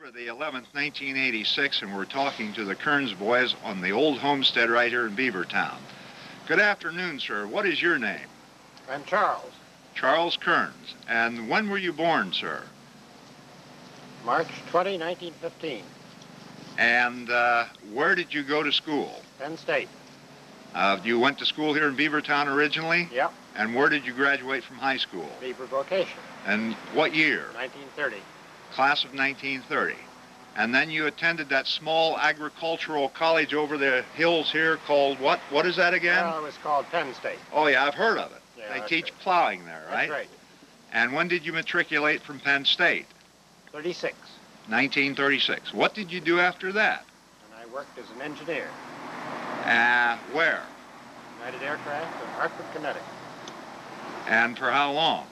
The 11th, 1986, and we're talking to the Kearns Boys on the old homestead right here in Beavertown. Good afternoon, sir. What is your name? I'm Charles. Charles Kearns. And when were you born, sir? March 20, 1915. And where did you go to school? Penn State. You went to school here in Beavertown originally? Yep. And where did you graduate from high school? Beaver Vocation. And what year? 1930. Class of 1930. And then you attended that small agricultural college over the hills here called what? What is that again? Well, it was called Penn State. Oh, yeah, I've heard of it. Yeah, they that's teach right. plowing there, right? That's right. And when did you matriculate from Penn State? 36. 1936. What did you do after that? And I worked as an engineer. Where? United Aircraft in Hartford, Connecticut. And for how long?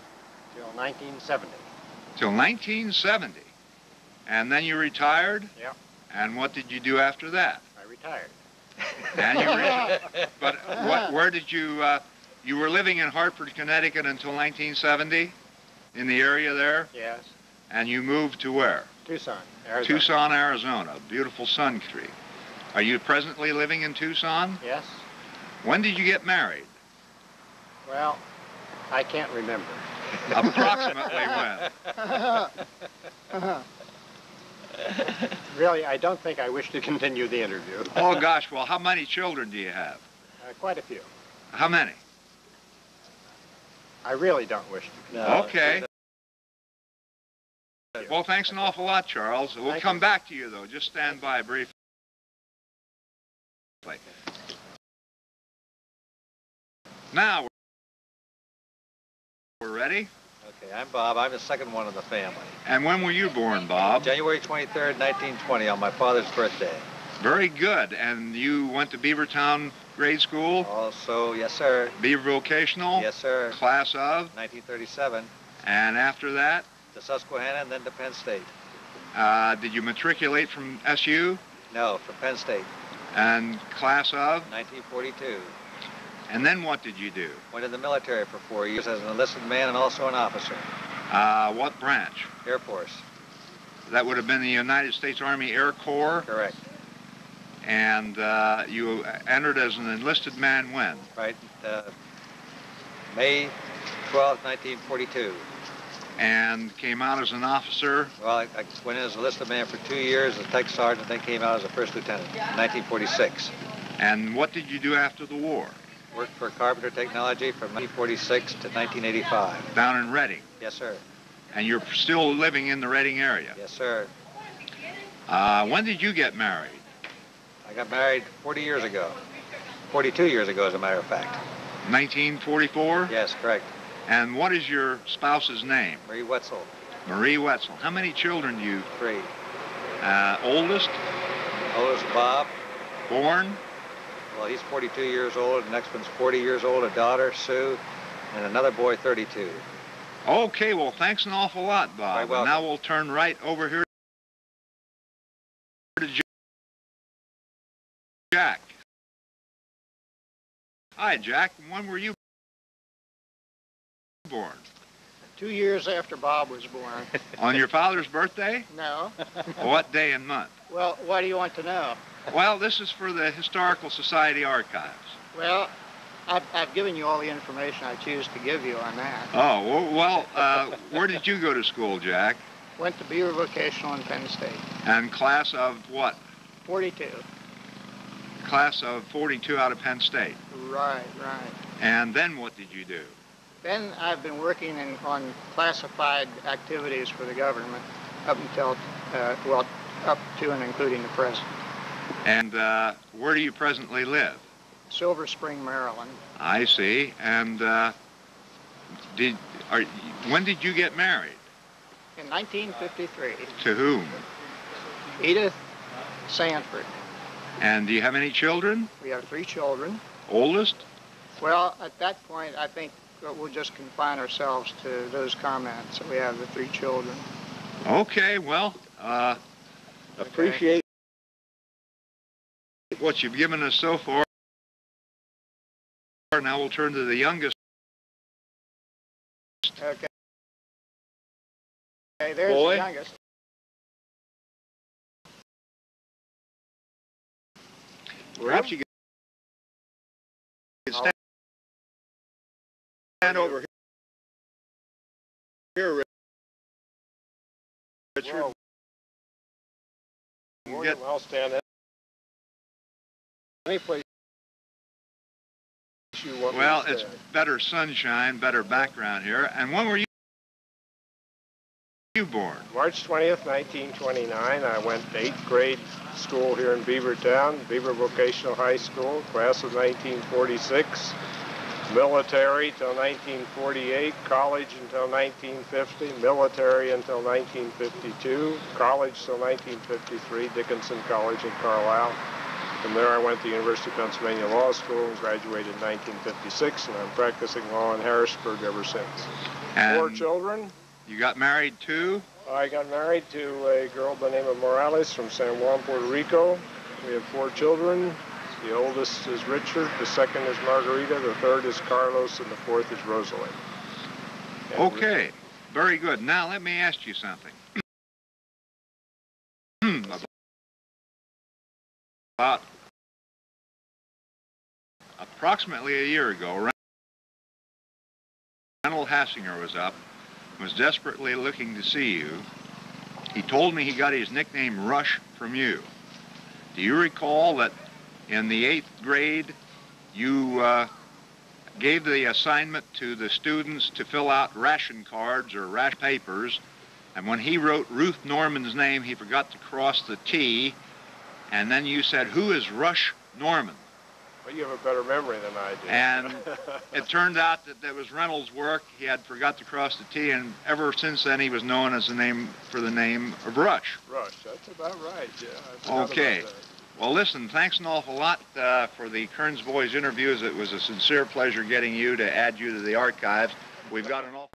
Till 1970. Till 1970. And then you retired? Yep. And what did you do after that? I retired. And you but where did you, you were living in Hartford, Connecticut until 1970? In the area there? Yes. And you moved to where? Tucson, Arizona. Tucson, Arizona. Beautiful sun country. Are you presently living in Tucson? Yes. When did you get married? Well, I can't remember. Approximately when? Really, I don't think I wish to continue the interview. Oh, gosh. Well, how many children do you have? Quite a few. How many? I really don't wish to. No. Okay. Well, thanks an awful lot, Charles. We'll come back to you, though. Just stand by briefly. Now, we're ready. Okay, I'm Bob. I'm the second one in the family. And when were you born, Bob? January 23rd, 1920, on my father's birthday. Very good. And you went to Beavertown grade school? Also, yes, sir. Beaver Vocational? Yes, sir. Class of? 1937. And after that? To Susquehanna and then to Penn State. Did you matriculate from SU? No, from Penn State. And class of? 1942. And then what did you do? Went in the military for 4 years as an enlisted man and also an officer. What branch? Air Force. That would have been the United States Army Air Corps? Correct. And you entered as an enlisted man when? Right. May 12th, 1942. And came out as an officer? Well, I went in as a enlisted man for 2 years as a tech sergeant, then came out as a first lieutenant in 1946. And what did you do after the war? Worked for Carpenter Technology from 1946 to 1985. Down in Reading? Yes, sir. And you're still living in the Reading area? Yes, sir. When did you get married? I got married 40 years ago. 42 years ago, as a matter of fact. 1944? Yes, correct. And what is your spouse's name? Marie Wetzel. Marie Wetzel. How many children do you? 3. Oldest? Oldest, Bob. Born? Well, he's 42 years old. The next one's 40 years old, a daughter, Sue, and another boy, 32. Okay, well, thanks an awful lot, Bob. Very welcome. And now we'll turn right over here to Jack. Hi, Jack. When were you born? 2 years after Bob was born. On your father's birthday? No. What day and month? Well, what do you want to know? Well, this is for the Historical Society archives. Well, I've given you all the information I choose to give you on that. Oh, well, where did you go to school, Jack? Went to Beaver Vocational in Penn State. And class of what? 42. Class of 42 out of Penn State. Right. And then what did you do? Then I've been working on classified activities for the government up until, up to and including the present. And where do you presently live? Silver Spring, Maryland. I see. And when did you get married? In 1953. To whom? Edith Sanford. And do you have any children? We have 3 children. Oldest? Well, at that point, I think we'll just confine ourselves to those comments that we have the 3 children. Okay, well, appreciate what you've given us so far. Now we'll turn to the youngest. Okay. Okay, there's Boy. the youngest. Perhaps you could stand over here, Richard. Well, William, I'll stand any place you want Well, me to it's stand. better sunshine, better background here. And when were you born? March 20th, 1929. I went 8th grade school here in Beavertown, Beaver Vocational High School, class of 1946. Military till 1948, college until 1950, military until 1952, college till 1953, Dickinson College in Carlisle. From there I went to the University of Pennsylvania Law School and graduated in 1956, and I'm practicing law in Harrisburg ever since. And 4 children. you got married too? I got married to a girl by the name of Morales from San Juan, Puerto Rico. We have 4 children. The oldest is Richard, the second is Margarita, the third is Carlos, and the fourth is Rosalie. And Okay, very good. Now let me ask you something. About approximately a year ago, Reynold Hassinger was desperately looking to see you. He told me he got his nickname Rush from you. Do you recall that in the 8th grade you gave the assignment to the students to fill out ration cards or ration papers, and when he wrote Ruth Norman's name, he forgot to cross the T, and then you said, "Who is Rush Norman?" Well, you have a better memory than I do. And it turned out that that was Reynolds' work. He had forgot to cross the T, and ever since then he was known as the name of Rush. Rush, that's about right, yeah. I forgot Okay. about that. Well, listen, thanks an awful lot for the Kearns Boys interviews. It was a sincere pleasure getting you to add you to the archives. We've got an